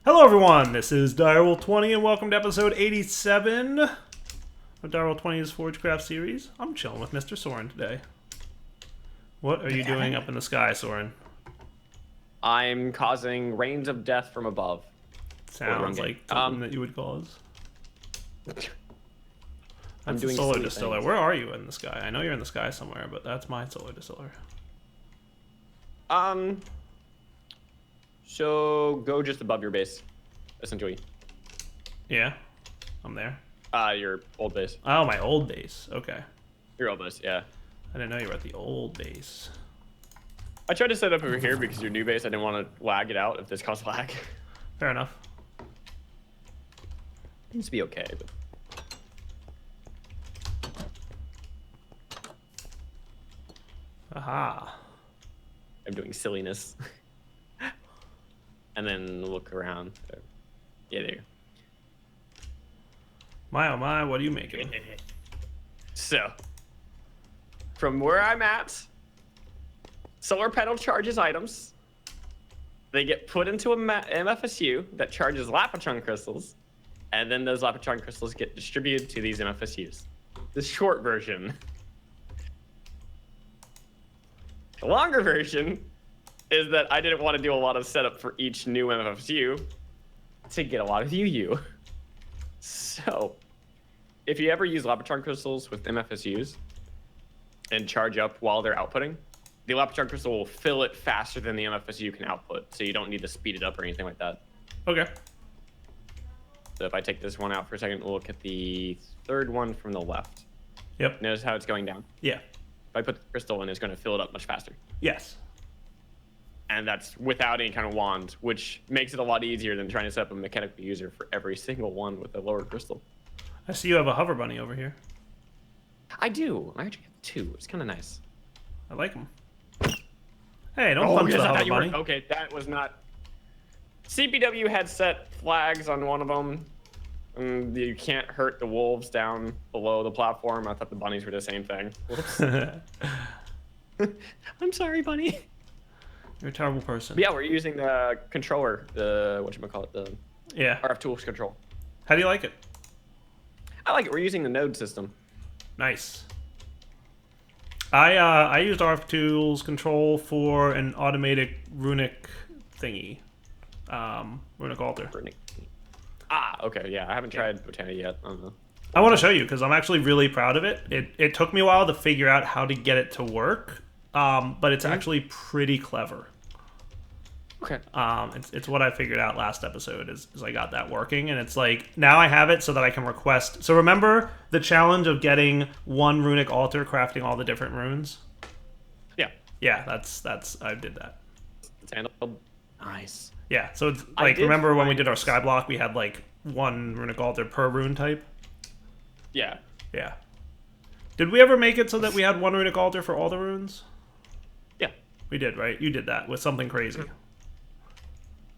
Hello everyone, this is Direwolf20 and welcome to episode 87 of Direwolf20's Forgecraft series. I'm chilling with Mr. Soaryn today. What are you doing up in the sky, Soaryn? I'm causing rains of death from above. Sounds like something that you would cause. I'm That's doing a solar silly distiller. things. Where are you in the sky? I know you're in the sky somewhere, but that's my solar distiller. So go just above your base, essentially. Yeah, I'm there. Your old base. Oh, my old base. Okay. Your old base, yeah. I didn't know you were at the old base. I tried to set up over here because your new base, I didn't want to lag it out if this caused lag. Fair enough. Seems to be okay, but... Aha. I'm doing silliness. And then look around. Yeah, there you go. My oh my, what are you making? So, from where I'm at, solar panel charges items. They get put into a MFSU that charges Lapachon crystals, and then those Lapachon crystals get distributed to these MFSUs. The short version. The longer version is that I didn't want to do a lot of setup for each new MFSU to get a lot of UU. So, if you ever use Lapachon crystals with MFSUs and charge up while they're outputting, the Lapachon crystal will fill it faster than the MFSU can output, so you don't need to speed it up or anything like that. Okay. So if I take this one out for a second, we'll look at the third one from the left. Yep. Notice how it's going down. Yeah. If I put the crystal in, it's going to fill it up much faster. Yes. And that's without any kind of wand, which makes it a lot easier than trying to set up a mechanical user for every single one with a lower crystal. I see you have a hover bunny over here. I do. I actually have two. It's kind of nice. I like them. Hey, don't punch yes, the I hover thought you were- bunny. Okay, that was not... CPW had set flags on one of them. You can't hurt the wolves down below the platform. I thought the bunnies were the same thing. Whoops. I'm sorry, bunny. You're a terrible person. But yeah, we're using the controller, the whatchamacallit, the Yeah. RF tools control. How do you like it? I like it. We're using the node system. Nice. I used RF Tools control for an automated Runic thingy. Runic altar. Runic. Ah, okay. Yeah, I haven't tried Botana yet. I don't know. I want to show you because I'm actually really proud of it. It took me a while to figure out how to get it to work, but it's actually pretty clever. Okay. It's what I figured out last episode is I got that working, and it's like now I have it so that I can request. So remember the challenge of getting one runic altar, crafting all the different runes? Yeah. Yeah, that's I did that. It's handled. Nice. Yeah, so it's I like did remember when we find- did our skyblock, we had like one runic altar per rune type. Yeah. Yeah. Did we ever make it so that we had one runic altar for all the runes? Yeah. We did, right? You did that with something crazy.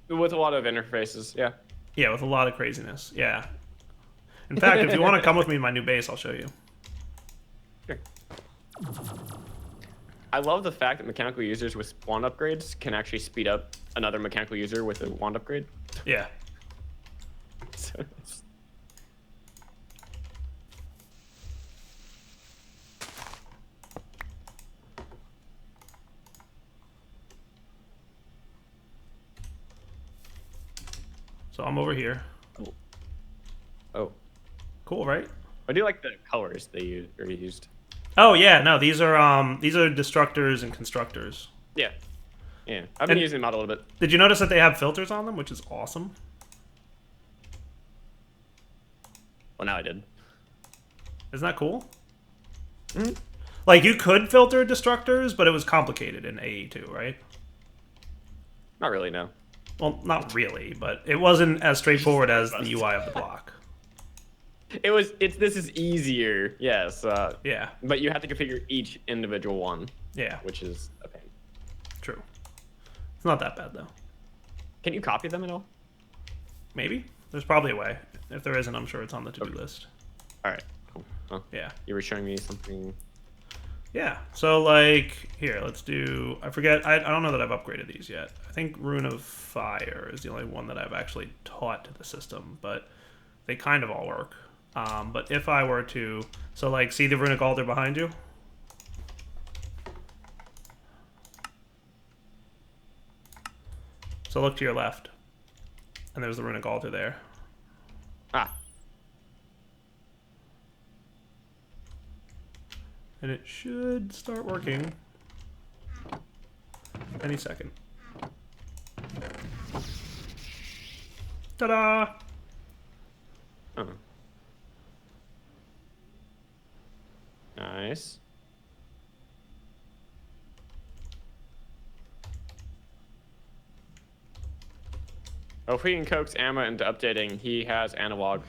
With a lot of interfaces. Yeah. Yeah, with a lot of craziness. Yeah. In fact, if you want to come with me to my new base, I'll show you. Sure. I love the fact that mechanical users with wand upgrades can actually speed up another mechanical user with a wand upgrade. Yeah. So it's... So I'm over here. Oh. Cool, right? I do like the colors they used. Oh yeah, no, these are destructors and constructors. Yeah. Yeah. I've been And- using them out a little bit. Did you notice that they have filters on them, which is awesome? Well, now I did. Isn't that cool? Mm-hmm. Like you could filter destructors, but it was complicated in AE2, right? Not really, no. Well, not really, but it wasn't as straightforward as the UI of the block. This is easier, yes. Yeah, But you have to configure each individual one, yeah, which is a pain. true. It's not that bad though. Can you copy them at all? Maybe there's probably a way. If there isn't, I'm sure it's on the to-do list. All right, cool. Oh, Yeah. you were showing me something. Yeah. So like here, let's do. I forget. I don't know that I've upgraded these yet. I think Rune of Fire is the only one that I've actually taught to the system, but they kind of all work. But if I were to, so like, see the Runic altar behind you? So look to your left, and there's the Runic altar there. Ah. And it should start working any second. Ta-da! Oh. Nice. Oh, if we can coax Amma into updating, he has analog.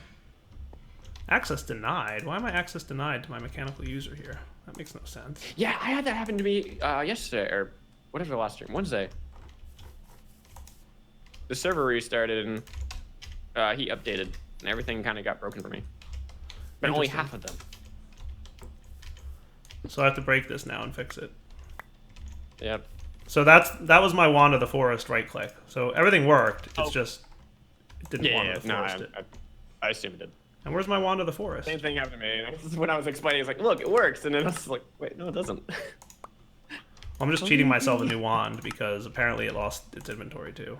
Access denied? Why am I access denied to my mechanical user here? That makes no sense. Yeah, I had that happen to me yesterday, or whatever the last stream, Wednesday. The server restarted and he updated, and everything kind of got broken for me. But only half of them. So I have to break this now and fix it. Yep. So that was my Wand of the Forest right click. So everything worked. It's just it didn't Wand of the Forest it. I assume it did. And where's my Wand of the Forest? Same thing happened to me. This is when I was explaining. It's like, look, it works, and then I was like, wait, no, it doesn't. I'm just cheating myself a new wand because apparently it lost its inventory too.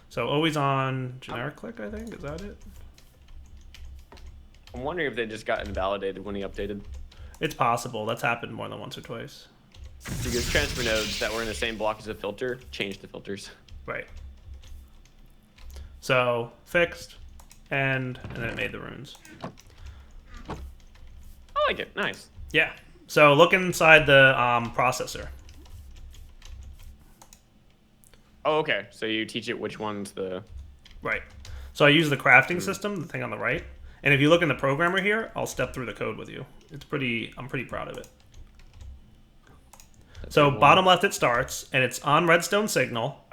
So always on generic click, I think. Is that it? I'm wondering if they just got invalidated when he updated. It's possible. That's happened more than once or twice. Because transfer nodes that were in the same block as a filter changed the filters. Right. So fixed, and then it made the runes. I like it. Nice. Yeah. So look inside the processor. Oh, okay. So you teach it which one's the... Right. So I use the crafting system, the thing on the right. And if you look in the programmer here, I'll step through the code with you. It's pretty, I'm pretty proud of it. So bottom left it starts, and it's on redstone signal.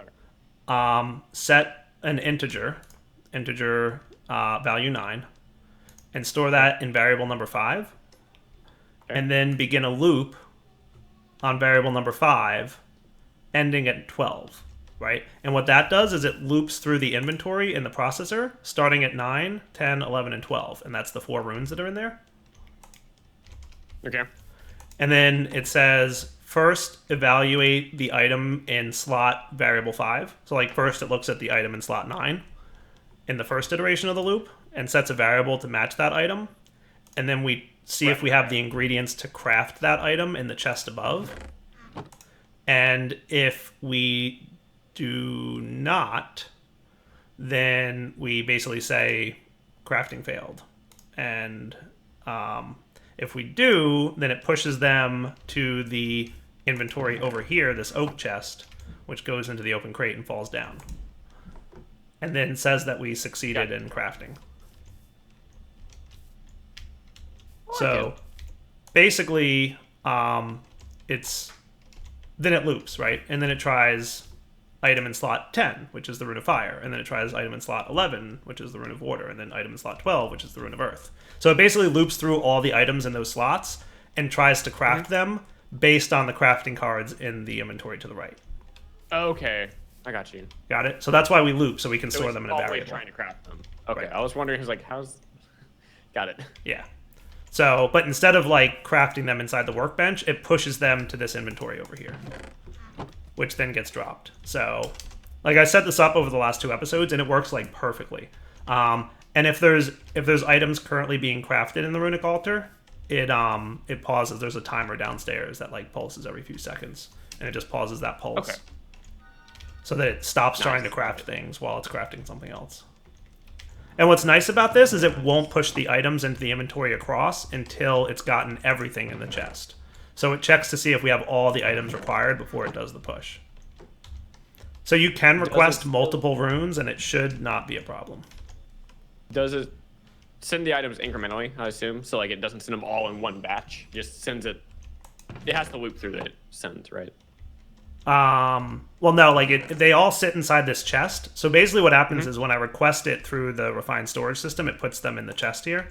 Set an integer value 9, and store that in variable number 5. Okay. And then begin a loop on variable number 5, ending at 12. Right? And what that does is it loops through the inventory in the processor, starting at 9, 10, 11, and 12. And that's the 4 runes that are in there. Okay. And then it says, first, evaluate the item in slot variable 5. So, like, first it looks at the item in slot 9 in the first iteration of the loop and sets a variable to match that item. And then we see if we have the ingredients to craft that item in the chest above. And if we do not, then we basically say crafting failed. And if we do, then it pushes them to the inventory over here, this oak chest, which goes into the open crate and falls down. And then says that we succeeded in crafting. So basically, it's then it loops, right? And then it tries item in slot 10, which is the Rune of Fire, and then it tries item in slot 11, which is the Rune of Water, and then item in slot 12, which is the Rune of Earth. So it basically loops through all the items in those slots and tries to craft them based on the crafting cards in the inventory to the right. Okay, I got you. Got it? So that's why we loop, so we can store them in a variable. Trying to craft them. Okay, Right. I was wondering, who's like, how's... Got it. Yeah. So, but instead of like crafting them inside the workbench, it pushes them to this inventory over here, which then gets dropped. So, like I set this up over the last 2 episodes, and it works like perfectly. And if there's items currently being crafted in the Runic altar, it pauses. There's a timer downstairs that like pulses every few seconds, and it just pauses that pulse, okay, so that it stops trying to craft things while it's crafting something else. And what's nice about this is it won't push the items into the inventory across until it's gotten everything in the chest. So it checks to see if we have all the items required before it does the push. So you can request multiple runes, and it should not be a problem. Does it send the items incrementally, I assume? So like it doesn't send them all in one batch. It just sends it... It has to loop through the send, right? Well, no, like they all sit inside this chest. So basically what happens is when I request it through the refined storage system, it puts them in the chest here.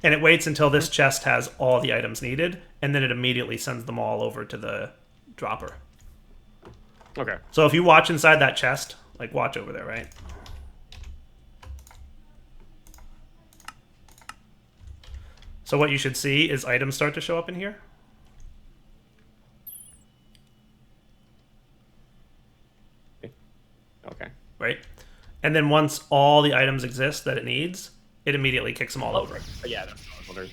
And it waits until this chest has all the items needed, and then it immediately sends them all over to the dropper. Okay. So if you watch inside that chest, like watch over there, right? So what you should see is items start to show up in here. Okay. Right? And then once all the items exist that it needs, it immediately kicks them all over. Yeah, that's what I was wondering.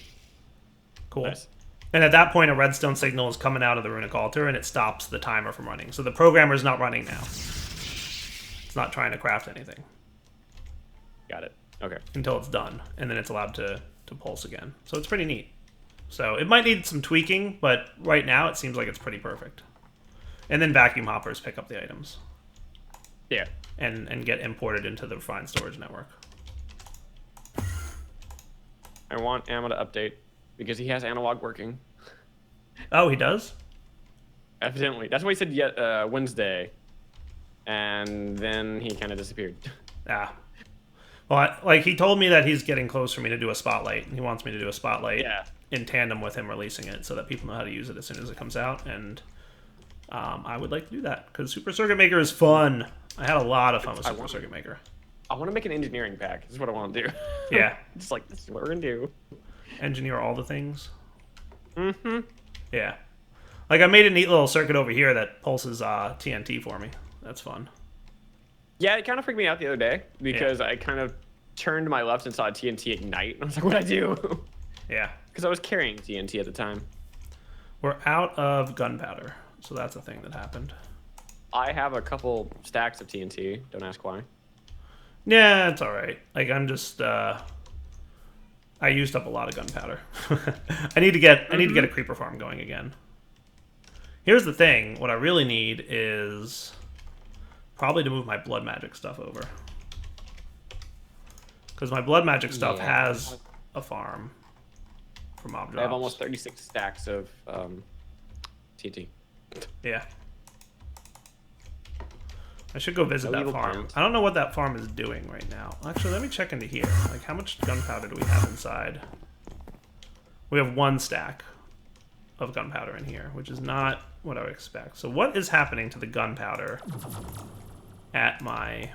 Cool. Nice. And at that point, a redstone signal is coming out of the runic altar, and it stops the timer from running. So the programmer is not running now. It's not trying to craft anything. Got it. Okay. Until it's done, and then it's allowed to pulse again. So it's pretty neat. So it might need some tweaking, but right now it seems like it's pretty perfect. And then vacuum hoppers pick up the items. Yeah. And get imported into the refined storage network. I want Amma to update because he has analog working. Oh, he does? Evidently. That's what he said Wednesday. And then he kind of disappeared. Ah. Well, like, he told me that he's getting close for me to do a spotlight. He wants me to do a spotlight in tandem with him releasing it so that people know how to use it as soon as it comes out. And I would like to do that because Super Circuit Maker is fun. I had a lot of fun with Super Circuit Maker. I want to make an engineering pack. This is what I want to do. Yeah. Just like, this is what we're going to do. Engineer all the things. Mm-hmm. Yeah. Like, I made a neat little circuit over here that pulses TNT for me. That's fun. Yeah, it kind of freaked me out the other day because I kind of turned my left and saw TNT ignite. And I was like, what'd I do? Yeah. Because I was carrying TNT at the time. We're out of gunpowder, so that's a thing that happened. I have a couple stacks of TNT. Don't ask why. Yeah, it's all right. Like, I'm just I used up a lot of gunpowder. I need to get a creeper farm going again. Here's the thing. What I really need is probably to move my blood magic stuff over. Because my blood magic stuff has a farm for mob drops. I have almost 36 stacks of TNT. Yeah. I should go visit that farm. Plant. I don't know what that farm is doing right now. Actually, let me check into here. Like, how much gunpowder do we have inside? We have 1 stack of gunpowder in here, which is not what I would expect. So what is happening to the gunpowder at my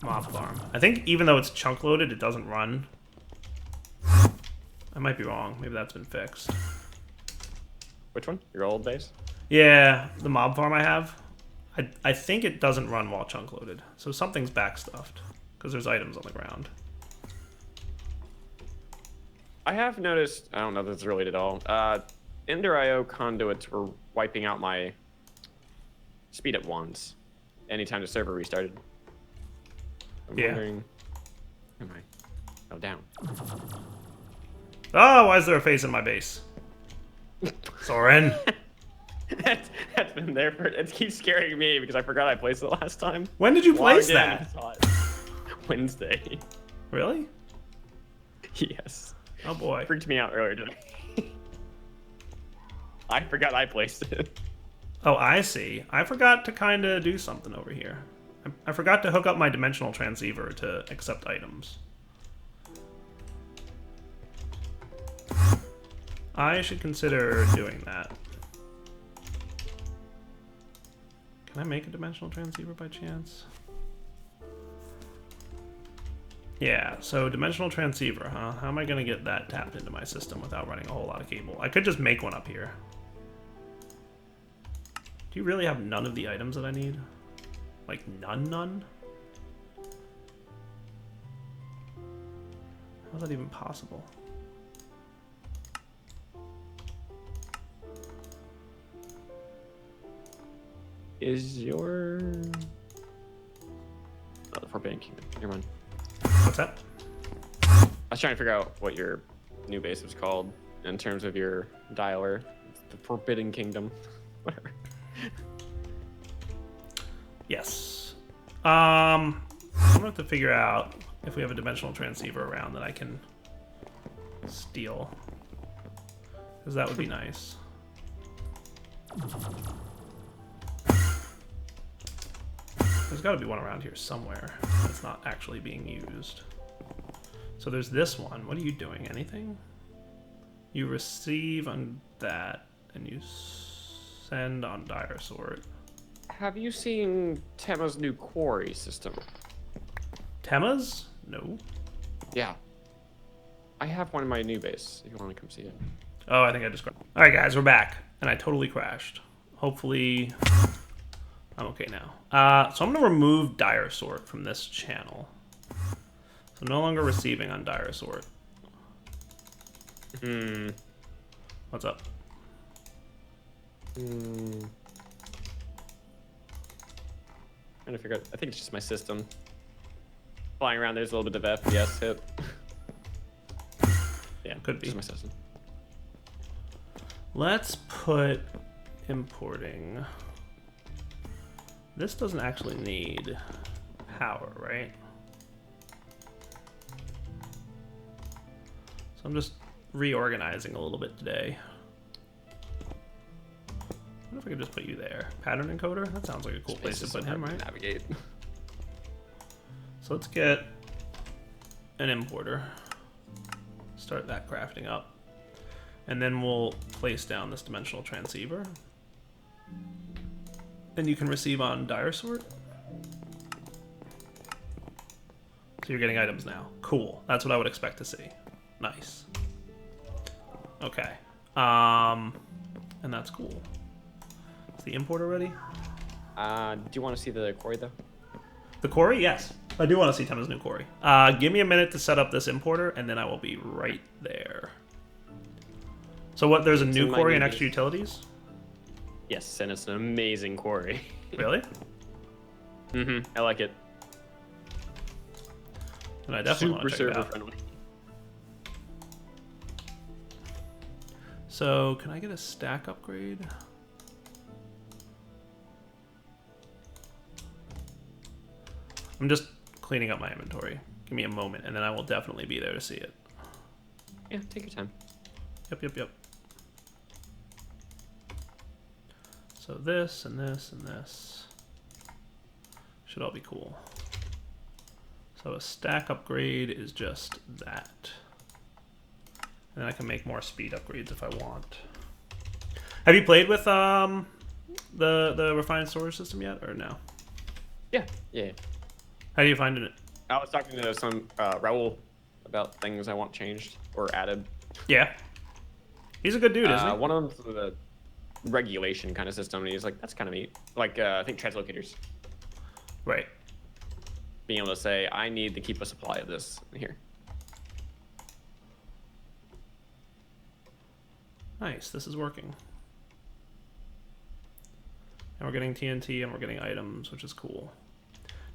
mob farm? I think even though it's chunk loaded, it doesn't run. I might be wrong. Maybe that's been fixed. Which one? Your old base? Yeah, the mob farm I have. I think it doesn't run while chunk loaded. So something's backstuffed because there's items on the ground. I have noticed, I don't know if this is related at all, Ender IO conduits were wiping out my speed at once anytime the server restarted. I'm wondering, am I? Oh, down. Oh, why is there a face in my base? Soaryn. That's been there for, it keeps scaring me because I forgot I placed it last time. When did you place that? Wednesday. Really? Yes. Oh boy. Freaked me out earlier today. I forgot I placed it. Oh, I see. I forgot to kind of do something over here. I forgot to hook up my dimensional transceiver to accept items. I should consider doing that. Can I make a dimensional transceiver by chance? Yeah, so dimensional transceiver, huh? How am I going to get that tapped into my system without running a whole lot of cable? I could just make one up here. Do you really have none of the items that I need? Like, none? How's that even possible? Is your... Oh, the Forbidden Kingdom. Never mind. What's that? I was trying to figure out what your new base was called in terms of your dialer. It's the Forbidden Kingdom. Whatever. Yes. I'm gonna have to figure out if we have a dimensional transceiver around that I can steal. Because that would be nice. There's got to be one around here somewhere that's not actually being used. So there's this one. What are you doing? Anything? You receive on that, and you send on dire sort. Have you seen Tema's new quarry system? Tema's? No. Yeah. I have one in my new base, if you want to come see it. Oh, I think I just crashed. Alright guys, we're back. And I totally crashed. Hopefully I'm okay now. So I'm going to remove dire sort from this channel. So no longer receiving on dire sort. What's up? Trying to figure out. I think it's just my system. Flying around, there's a little bit of FPS hit. Yeah, could be. Just my system. Let's put importing. This doesn't actually need power, right? So I'm just reorganizing a little bit today. I wonder if I could just put you there. Pattern encoder? That sounds like a cool place to put him, right? Navigate. So let's get an importer. Start that crafting up. And then we'll place down this dimensional transceiver. And you can receive on dire sort. So you're getting items now. Cool. That's what I would expect to see. Nice. Okay. And that's cool. Is the importer ready? Do you want to see the quarry though? The quarry? Yes. I do want to see Tema's new quarry. Give me a minute to set up this importer, and then I will be right there. So what, there's a new quarry and extra utilities? Yes, and it's an amazing quarry. Really? I like it. And I definitely want to check it out. Friendly. So, can I get a stack upgrade? I'm just cleaning up my inventory. Give me a moment, and then I will definitely be there to see it. Yeah, take your time. Yep. So this, and this, and this. Should all be cool. So a stack upgrade is just that. And then I can make more speed upgrades if I want. Have you played with the refined storage system yet, or no? Yeah. How do you find it? I was talking to some Raul about things I want changed or added. Yeah. He's a good dude, isn't he? One of them's the regulation kind of system, and he's like, that's kind of neat. Like, I think translocators. Right. Being able to say, I need to keep a supply of this here. Nice, this is working. And we're getting TNT and we're getting items, which is cool.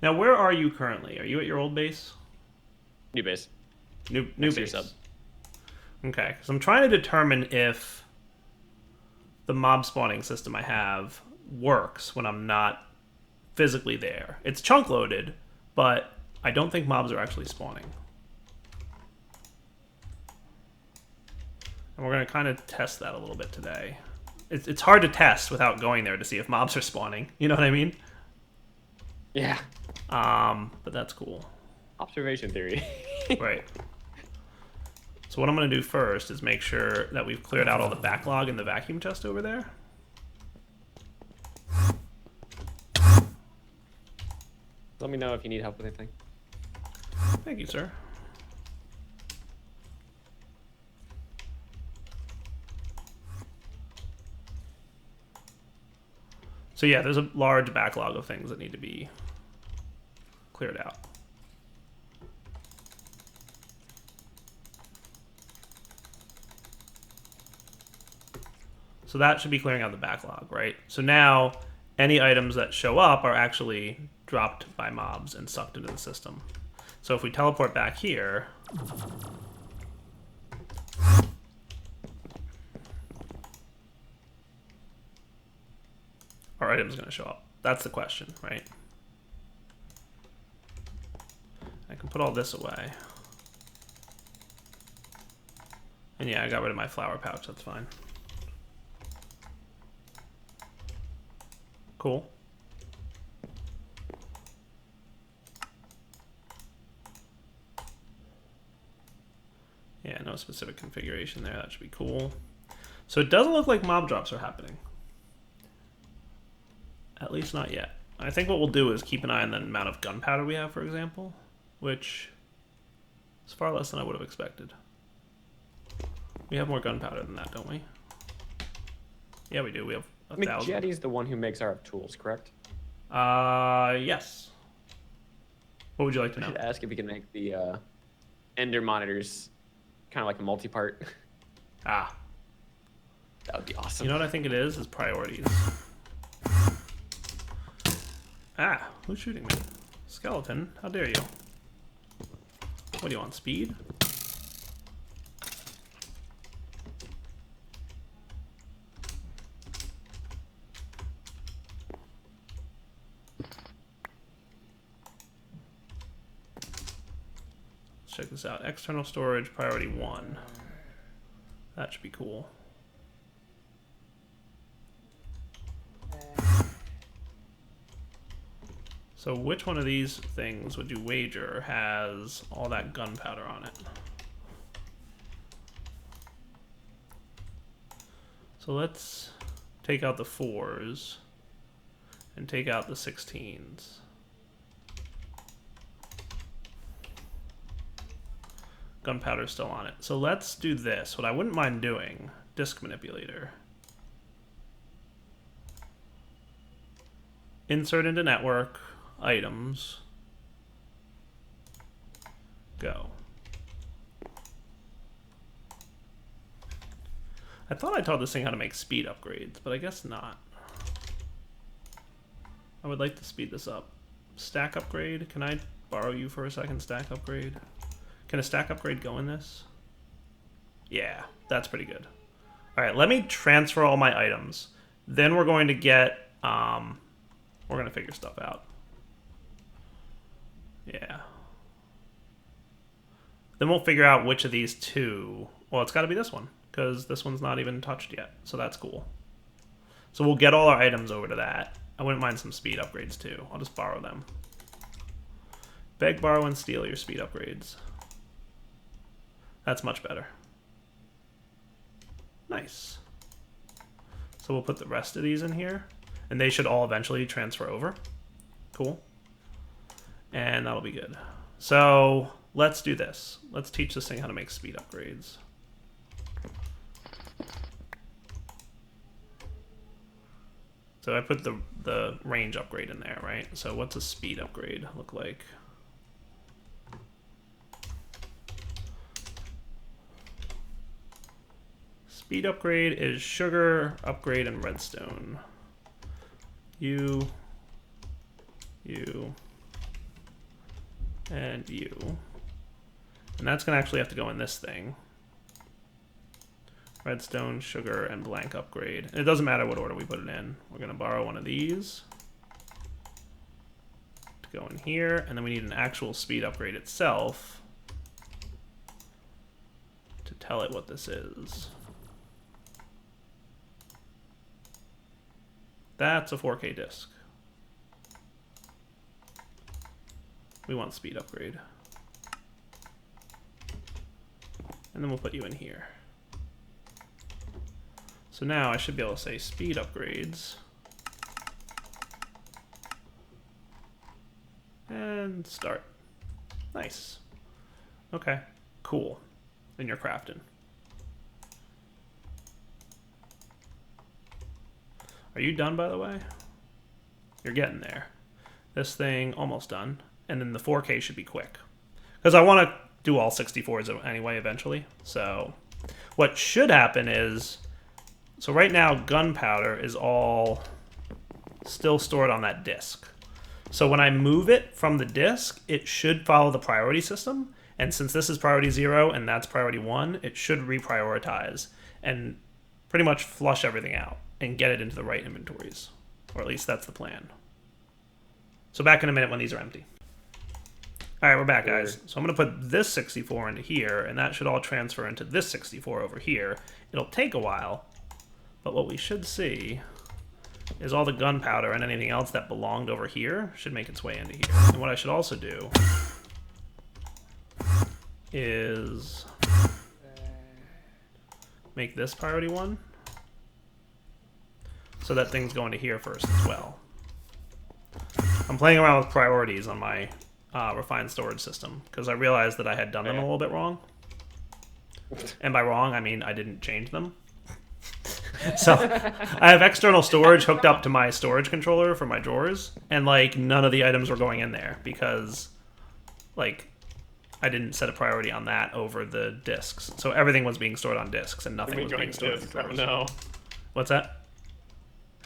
Now, where are you currently? Are you at your old base? New base. New Next base. sub. Okay, because I'm trying to determine if the mob spawning system I have works when I'm not physically there. It's chunk loaded, but I don't think mobs are actually spawning. And we're going to kind of test that a little bit today. It's hard to test without going there to see if mobs are spawning. You know what I mean? Yeah. But that's cool. Observation theory. Right. So what I'm going to do first is make sure that we've cleared out all the backlog in the vacuum chest over there. Let me know if you need help with anything. Thank you, sir. So yeah, there's a large backlog of things that need to be cleared out. So that should be clearing out the backlog, right? So now any items that show up are actually dropped by mobs and sucked into the system. So if we teleport back here, our item's going to show up. That's the question, right? I can put all this away. And yeah, I got rid of my flower pouch. That's fine. Cool. Yeah, no specific configuration there. That should be cool. So it doesn't look like mob drops are happening. At least not yet. I think what we'll do is keep an eye on the amount of gunpowder we have, for example, which is far less than I would have expected. We have more gunpowder than that, don't we? Yeah, we do. We have 1,000. McJetty's the one who makes our tools, correct? Yes. What would you like to I know? should ask if we can make the Ender monitors kind of like a multi-part. Ah. That would be awesome. You know what I think it is? Is priorities. Ah, who's shooting me? Skeleton, how dare you? What do you want, speed? Let's check this out. External storage, priority 1. That should be cool. So which one of these things would you wager has all that gunpowder on it? So let's take out the 4s and take out the 16s. Gunpowder's still on it. So let's do this. What I wouldn't mind doing, disk manipulator. Insert into network. Items. Go. I thought I taught this thing how to make speed upgrades, but I guess not. I would like to speed this up. Stack upgrade. Can I borrow you for a second? Stack upgrade. Can a stack upgrade go in this? Yeah, that's pretty good. All right, let me transfer all my items. Then we're going to get, we're going to figure stuff out. Yeah. Then we'll figure out which of these two. Well, it's got to be this one, because this one's not even touched yet. So that's cool. So we'll get all our items over to that. I wouldn't mind some speed upgrades too. I'll just borrow them. Beg, borrow, and steal your speed upgrades. That's much better. Nice. So we'll put the rest of these in here. And they should all eventually transfer over. Cool. And that'll be good. So let's do this. Let's teach this thing how to make speed upgrades. So I put the range upgrade in there, right? So what's a speed upgrade look like? Speed upgrade is sugar, upgrade, and redstone. You, and you. And that's going to actually have to go in this thing. Redstone, sugar, and blank upgrade. And it doesn't matter what order we put it in. We're going to borrow one of these to go in here. And then we need an actual speed upgrade itself to tell it what this is. That's a 4K disk. We want speed upgrade. And then we'll put you in here. So now I should be able to say speed upgrades. And start. Nice. Okay, cool. Then you're crafting. Are you done, by the way? You're getting there. This thing almost done. And then the 4K should be quick. Because I want to do all 64s anyway eventually. So what should happen is, so right now gunpowder is all still stored on that disk. So when I move it from the disk, it should follow the priority system. And since this is priority 0 and that's priority 1, it should reprioritize and pretty much flush everything out and get it into the right inventories. Or at least that's the plan. So back in a minute when these are empty. All right, we're back, guys. So I'm going to put this 64 into here, and that should all transfer into this 64 over here. It'll take a while, but what we should see is all the gunpowder and anything else that belonged over here should make its way into here. And what I should also do is make this priority 1. So that thing's going to here first as well. I'm playing around with priorities on my refined storage system because I realized that I had done them a little bit wrong. And by wrong, I mean I didn't change them. So I have external storage hooked up to my storage controller for my drawers, and like none of the items were going in there because like I didn't set a priority on that over the disks. So everything was being stored on disks and nothing was being stored in drawers. Oh no. What's that?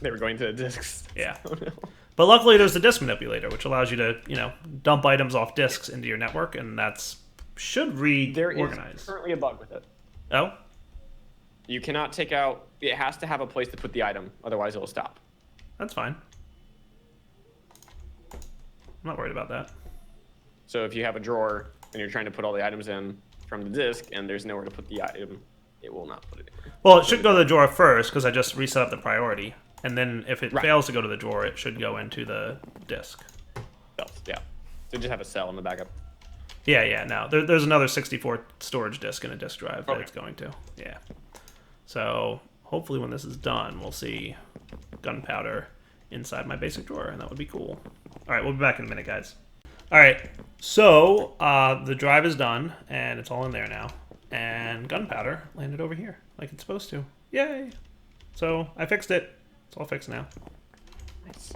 They were going to the disks. Yeah. Oh no. But luckily there's the disk manipulator, which allows you to, you know, dump items off disks into your network, and that's should reorganize. There is currently a bug with it. Oh? You cannot take out... It has to have a place to put the item, otherwise it will stop. That's fine. I'm not worried about that. So if you have a drawer and you're trying to put all the items in from the disk and there's nowhere to put the item, it will not put it anywhere. Well, it should go to the drawer first because I just reset up the priority. And then if it fails to go to the drawer, it should go into the disk. Yeah. So just have a cell in the backup. Yeah, no. There's another 64 storage disk in a disk drive that it's going to. Yeah. So hopefully when this is done, we'll see gunpowder inside my basic drawer, and that would be cool. All right, we'll be back in a minute, guys. All right, so the drive is done, and it's all in there now. And gunpowder landed over here, like it's supposed to. Yay! So I fixed it. It's all fixed now. Nice.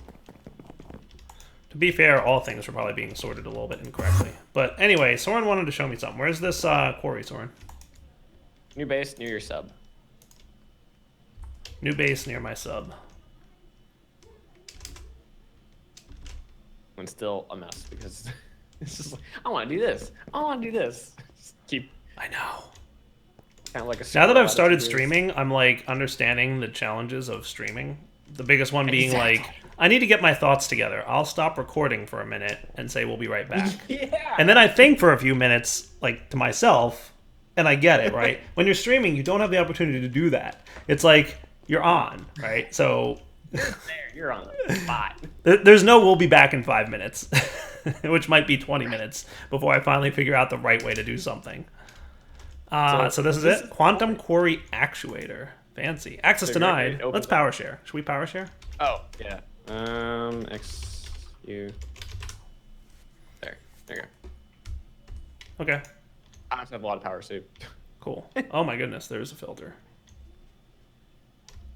To be fair, all things were probably being sorted a little bit incorrectly. But anyway, Soaryn wanted to show me something. Where's this quarry, Soaryn? New base, near your sub. New base near my sub. And still a mess because it's just like, I want to do this. I want to do this. Just keep. I know. Kind of like a. Now that I've started streaming, I'm like understanding the challenges of streaming. The biggest one being like, I need to get my thoughts together. I'll stop recording for a minute and say we'll be right back. Yeah. And then I think for a few minutes, like to myself, and I get it, right? When you're streaming, you don't have the opportunity to do that. It's like you're on, right? So there, you're on the spot. There's no we'll be back in 5 minutes, which might be 20 minutes before I finally figure out the right way to do something. So this is it. Quantum Quarry Actuator. Fancy. Access denied. Let's power share. Should we power share? Oh, yeah. U. There you go. Okay. I have to have a lot of power soup. Cool. Oh my goodness, there's a filter.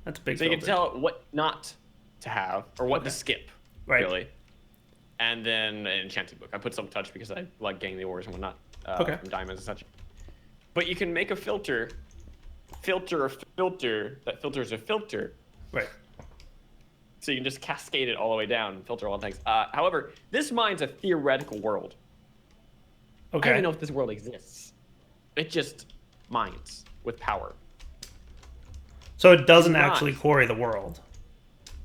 That's a big So filter. you can tell what not to have, or what to skip, really. And then an enchanting book. I put some touch because I like getting the ores and whatnot from diamonds and such. But you can make a filter that filters a filter. Right. So you can just cascade it all the way down and filter all the things. However, this mine's a theoretical world. Okay. I don't even know if this world exists. It just mines with power. So it doesn't actually quarry the world.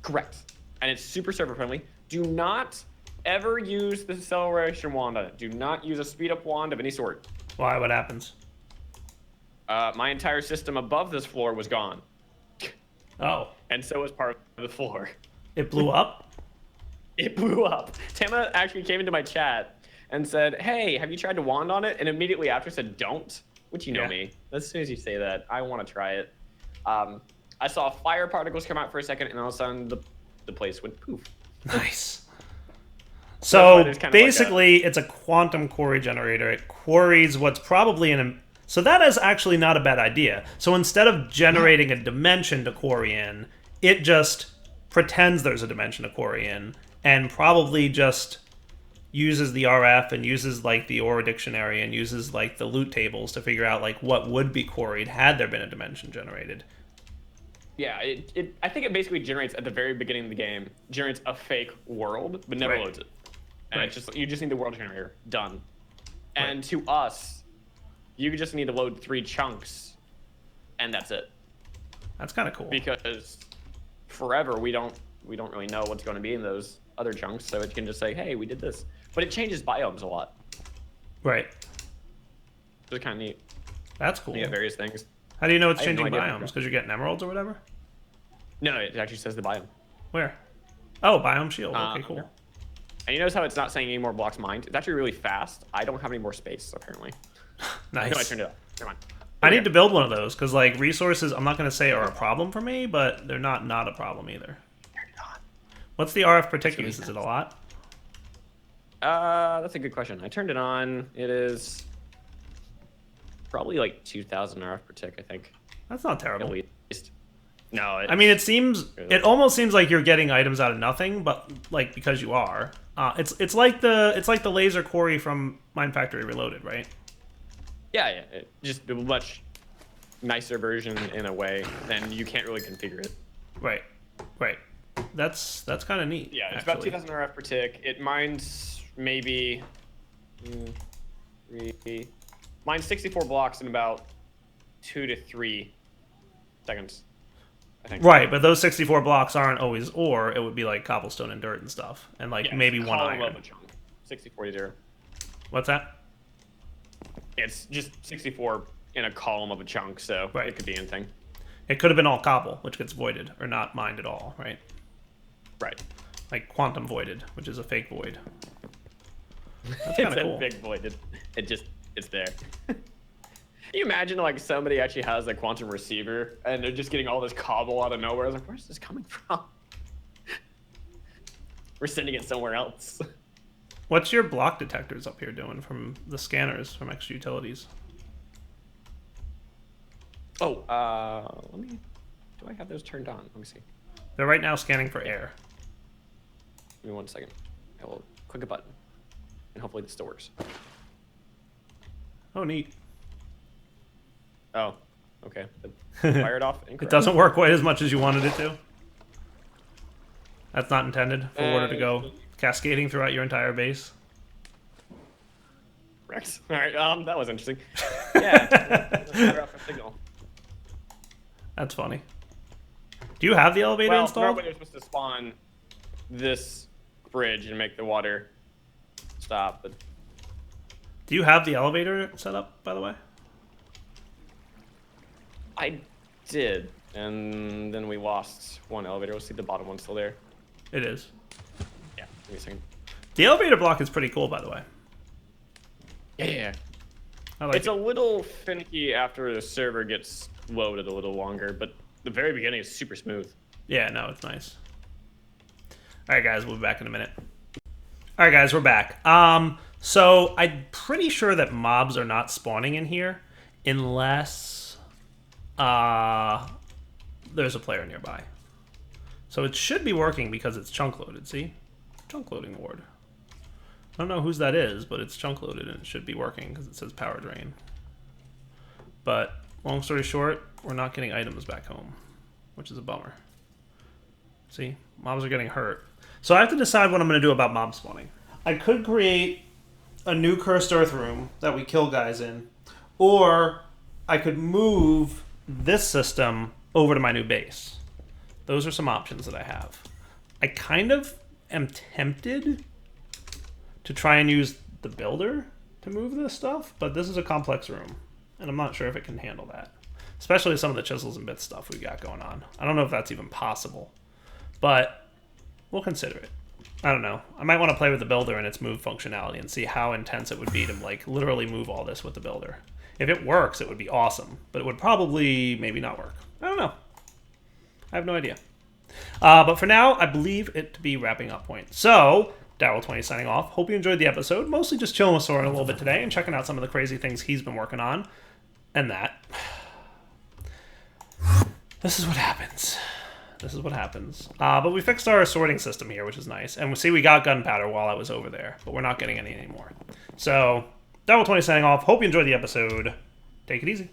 Correct. And it's super server friendly. Do not ever use the acceleration wand on it. Do not use a speed up wand of any sort. Why? What happens? My entire system above this floor was gone. Oh. And so was part of the floor. It blew up? It blew up. Tama actually came into my chat and said, hey, have you tried to wand on it? And immediately after said, don't. Which you know me. As soon as you say that, I want to try it. I saw fire particles come out for a second, and all of a sudden the place went poof. Nice. So basically, it's a quantum quarry generator. It quarries what's probably in a... So that is actually not a bad idea. So instead of generating a dimension to quarry in, it just pretends there's a dimension to quarry in, and probably just uses the RF and uses like the ore dictionary and uses like the loot tables to figure out like what would be quarried had there been a dimension generated. Yeah, I think it basically generates at the very beginning of the game, generates a fake world, but never loads it. And it's just, you just need the world generator. Done. And to us, you just need to load 3 chunks, and that's it. That's kind of cool. Because forever we don't really know what's going to be in those other chunks, so it can just say, hey, we did this. But it changes biomes a lot. Right. It's kind of neat. That's cool. You get various things. How do you know it's changing biomes? Because you're getting emeralds or whatever? No, it actually says the biome. Where? Oh, biome shield. Okay, cool. And you notice how it's not saying any more blocks mined? It's actually really fast. I don't have any more space, apparently. Nice. No, I turned it up. Never mind. I need to build one of those because, like, resources, I'm not going to say are a problem for me, but they're not a problem either. They're not. What's the RF per tick use? Is it a lot? That's a good question. I turned it on. It is probably like 2,000 RF per tick, I think. That's not terrible. At least. No, I mean, it almost seems like you're getting items out of nothing, but like because you are. It's like the laser quarry from Mine Factory Reloaded, right? Yeah. Just a much nicer version in a way, and you can't really configure it. Right. That's kind of neat. Yeah, it's actually. about 2,000 RF per tick. It mines maybe mines 64 blocks in about 2 to 3 seconds, I think. Right, but those 64 blocks aren't always ore. It would be like cobblestone and dirt and stuff, and like maybe one iron. Of a chunk. 60-40 0. What's that? It's just 64 in a column of a chunk, so it could be anything. It could have been all cobble, which gets voided, or not mined at all, right? Right. Like quantum voided, which is a fake void. That's It's cool. a big void. It's there. Can you imagine like somebody actually has a quantum receiver and they're just getting all this cobble out of nowhere? I was like, where's this coming from? We're sending it somewhere else. What's your block detectors up here doing from the scanners from Extra Utilities? Oh, let me. Do I have those turned on? Let me see. They're right now scanning for air. Give me 1 second. I will click a button, and hopefully this still works. Oh, neat. Oh, okay. Fired off. It doesn't work quite as much as you wanted it to. That's not intended for water to go cascading throughout your entire base. Rex. All right. That was interesting. Yeah. Fire off a signal. That's funny. Do you have the elevator installed? Normally you're supposed to spawn this bridge and make the water stop, but Do you have the elevator set up, by the way? I did, and then we lost one elevator. We'll see the bottom one still there. It is. Yeah, give me a second. The elevator block is pretty cool, by the way. Yeah. I like It's a little finicky after the server gets loaded a little longer, but the very beginning is super smooth. Yeah, no, it's nice. All right, guys, we'll be back in a minute. All right, guys, we're back. So I'm pretty sure that mobs are not spawning in here unless there's a player nearby. So it should be working because it's chunk loaded. See? Chunk loading ward. I don't know whose that is, but it's chunk loaded and it should be working because it says power drain. But long story short, we're not getting items back home, which is a bummer. See? Mobs are getting hurt. So I have to decide what I'm going to do about mob spawning. I could create a new cursed earth room that we kill guys in, or I could move this system over to my new base. Those are some options that I have. I kind of am tempted to try and use the builder to move this stuff, but this is a complex room, and I'm not sure if it can handle that. Especially some of the chisels and bits stuff we've got going on. I don't know if that's even possible, but we'll consider it. I don't know. I might want to play with the builder and its move functionality and see how intense it would be to like literally move all this with the builder. If it works, it would be awesome, but it would probably maybe not work. I don't know. I have no idea. But for now, I believe it to be wrapping up point. So, Daryl20 signing off. Hope you enjoyed the episode. Mostly just chilling with Soaryn a little bit today and checking out some of the crazy things he's been working on. And that. This is what happens. This is what happens. But we fixed our sorting system here, which is nice. And we see we got gunpowder while I was over there, but we're not getting any anymore. So, Daryl20 signing off. Hope you enjoyed the episode. Take it easy.